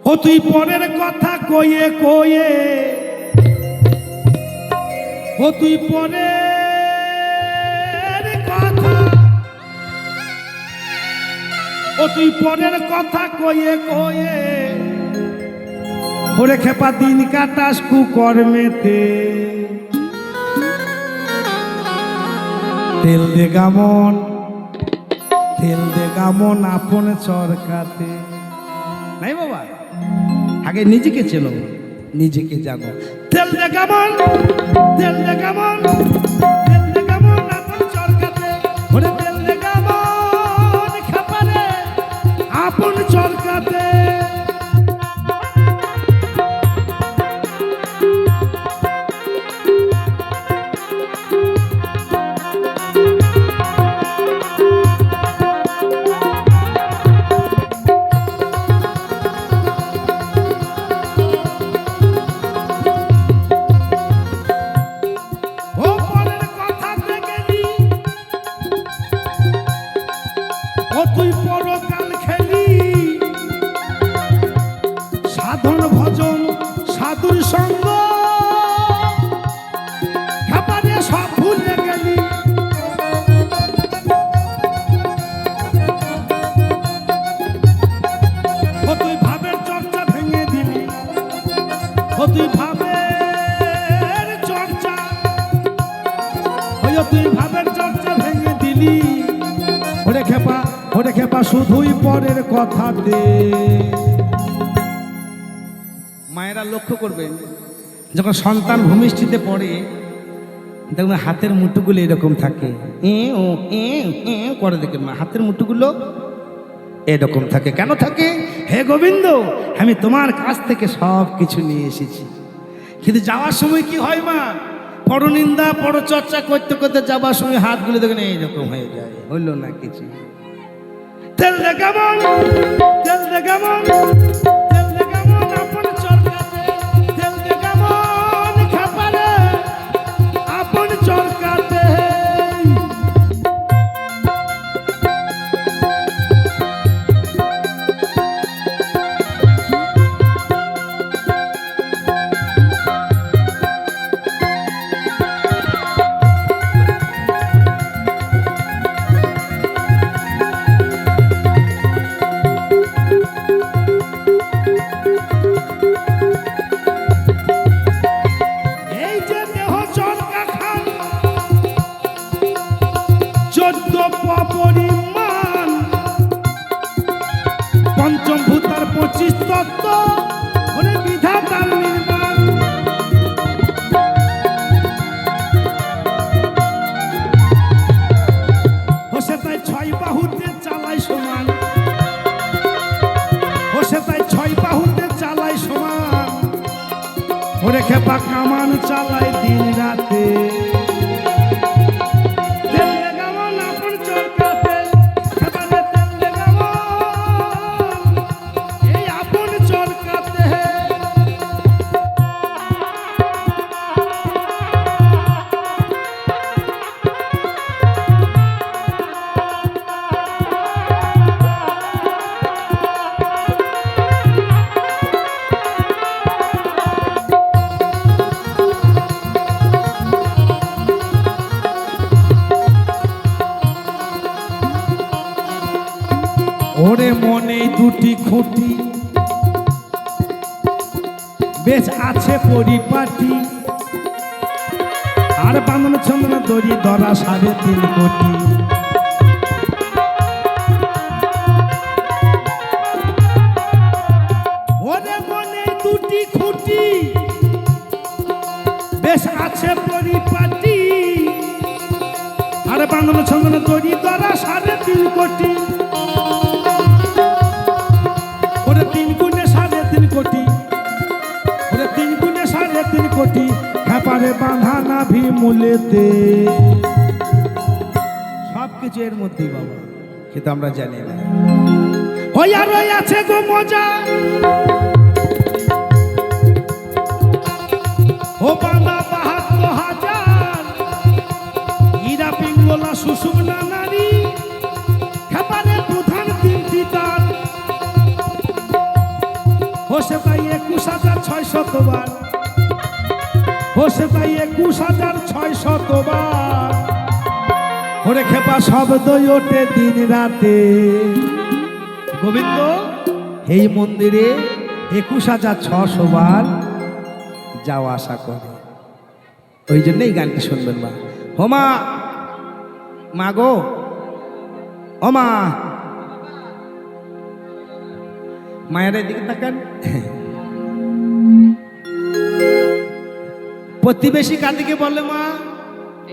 ও তুই পরের কথা কয়ে কয়ে, ও তুই পরের কথা, ও তুই পরের কথা কয়ে কয়ে, ওরে খেপা দিন কাটাস কুকর্মেতে। তেল দে গামন, তেল দে গামন আপন চরকাতে। নাই বাবা, আগে নিজেকে চেনো, নিজেকে জানো। তেল দে গামন, তেল দে গামন, তেল দে গামন আপন চরকাতে। ওরে তেল দে গামন খেপারে আপন চরকাতে। তুই পরকাল খেলি সাধন ভজন সাধুর সঙ্গ, খাবারে সব ভুলে গেলি। ও তুই ভাবের চর্চা ভেঙে দিলি, ও তুই ভাবের চর্চা, ও তুই ভাবের চর্চা ভেঙে দিলি। ওরে খেপা, ওরে খেপা শুধুই পরের কথাতে। মায়েরা লক্ষ্য করবেন, যখন সন্তান ভূমিষ্ঠিতে পড়ে দেখবেন হাতের মুঠোগুলো এরকম থাকে, করে দেখেন মা হাতের মুঠোগুলো এরকম থাকে। কেন থাকে? হে গোবিন্দ, আমি তোমার কাছ থেকে সব কিছু নিয়ে এসেছি। কিন্তু যাওয়ার সময় কি হয় মা, পরনিন্দা পরচর্চা করতে করতে যাবার সময় হাতগুলো দেখেন এইরকম হয়ে যায়, হইল না কিছু। তেল দে গামন, তেল দে গামন, তেল দে গামন আপন চরকাতে। তেল দে গামন খাপারে আপন চরকাতে। পরিমাণ পঞ্চম ভূতার 25 তত্ত্ব, ওরে বিধাতার নির্মাণ। হোসে তাই 6 বাহুতে চালাই সমান, হোসে তাই 6 বাহুতে চালাই সমান। ওরে খেপা কামান চালাই দিন রাতে। ওরে মনে দুটি খুঁটি বেশ আছে পরিপাটি, আর বাঁধন চন্দ্র দড়ি ধরা 3.5 কোটি। ওরে মনে দুটি খুঁটি বেশ আছে পরিপাটি, আর বাঁধন চন্দ্র দড়ি ধরা 3.5 কোটি। 3 গুণে 3.5 কোটি, ওরে 3 গুণে 3.5 কোটি। খেপারে বাঁধা নাভি মূলেতে। সব কিছু এর মধ্যেই বাবা, কিন্তু আমরা জানি না। হইয়া রইয়াছে গো মজা, ও বাঁধা 72,000 হীরা পিঙ্গলা সুষুম্না নারী। খেপারে প্রধান 3টি তার, হোসে তাই 21,600 বার, হোসে তাই 21,600 বার। ওরে খেপা শব্দ ওঠে দিন রাতে। গোবিন্দ এই মন্দিরে 21,600 বার যাওয়া আসা করে। ওই জন্য এই গানটি শুনবেন মা। ও মা, মা গো, ও মা, মায়ের দিকে তাকান। প্রতিবেশী কাদিকে বলে মা,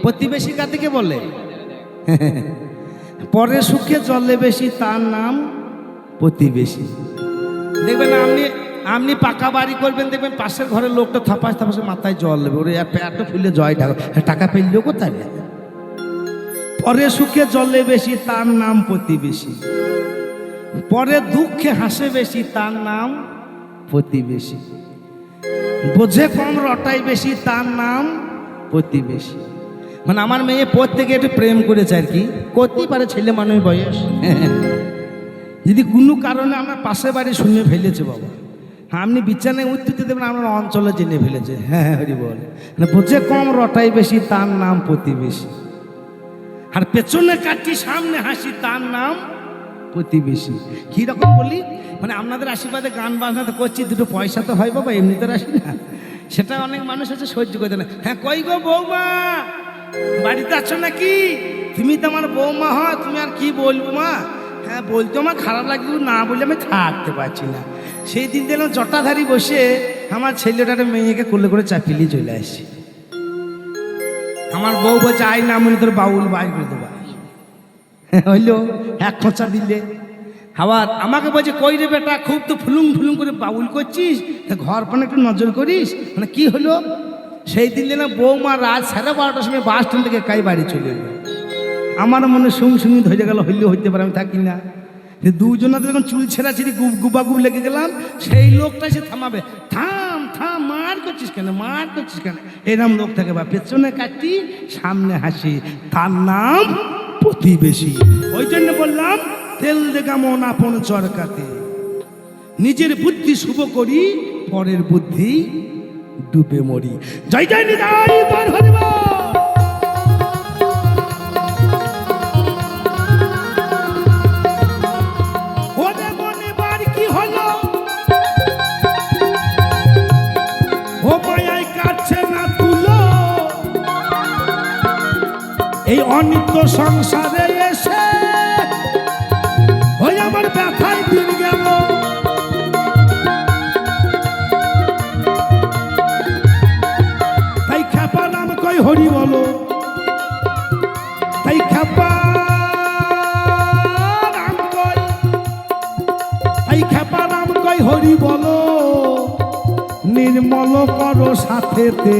প্রতিবেশী কাদিকে বলে? পরে সুখে জলে বেশি তার নাম প্রতিবেশী। দেখবেন আপনি পাকা বাড়ি করবেন, দেখবেন পাশের ঘরের লোকটা থাপাস থাপাসে মাথায় জল দেবে, ওরে এত ফুলে জয় টাকা পেলেও কোথায়। পরে সুখে জলে বেশি তার নাম প্রতিবেশী, পরে দুঃখে হাসে বেশি তার নাম প্রতিবেশী, বোঝে কম রটাই বেশি তার নাম প্রতিবেশী। মানে আমার মেয়ে প্রত্যেকে একটু প্রেম করেছে আর কি, করতেই পারে ছেলে মানুষ বয়স। যদি কোনো কারণে আমরা পাশে বাড়ি শুনে ফেলেছে বাবা, আপনি বিছানায় উঠতে দেবেন আমরা অঞ্চলে জেনে ফেলেছে। হ্যাঁ হরি বল। বোঝে কম রটাই বেশি তার নাম প্রতিবেশী, আর পেছনে কাটি সামনে হাসি তার নাম প্রতিবেশী। কীরকম বলি, মানে আপনাদের আশীর্বাদে গান বাজনা তো করছি, দুটো পয়সা তো হয় বাবা, এমনিতে আসি না। সেটা অনেক মানুষ আছে সহ্য করতে না। হ্যাঁ কই গো বৌমা, বাড়িতে আছো নাকি? তুমি তো আমার বৌমা হয়, তুমি আর কি বলবো মা? হ্যাঁ বলতে আমার খারাপ লাগছে, না বললে আমি থাকতে পারছি না। সেই দিন দিলাম জটাধারি বসে আমার ছেলেটার মেয়েকে কোলে করে চাপিয়ে চলে আসি। আমার বউ বলছে আই না মনে তোর বাউল বাই করে দেবা। হইল এক খোঁচা দিলে। আবার আমাকে বলছে কই রে বেটা, খুব তো ফুলুং ফুলুং করে বাউল করছিস, ঘর পানে একটু নজর করিস। মানে কি হলো, সেই দিন দিলাম বৌমা রাত 12:30টার সময় বাস স্ট্যান্ড থেকে একাই বাড়ি চলে এলো। আমার মনে সঙ্গে ধরে গেল, হইলেও হইতে পারে আমি থাকি না। দুজনাতে যখন চুল ছেঁড়াছিড়ি গুবাগুব লেগে গেলাম, সেই লোকটা সে থামাবে, থাম থাম, মার করছিস কেন, মার করছিস কেন, এরম লোক থাকে। বা পেছনে কাটি সামনে হাসি তার নাম প্রতিবেশী। ওই জন্য বললাম তেল দেখা মন আপন চরকাতে, নিজের বুদ্ধি শুভ করি পরের বুদ্ধি ডুবে মরি। জয় জয় নিতাই গৌর হরি বল। ওরে মনে বার কি হলো, ও মায়ায় কাটছে না তুলো, এই অনিত্য সংসারে এসে ওই আমার ব্যথায় দিন গেল। তাই খ্যাপা নাম কই হরি বলো, তাই খ্যাপা নাম কই, তাই খ্যাপা নাম কই হরি বলো, নির্মল করো সাথেতে।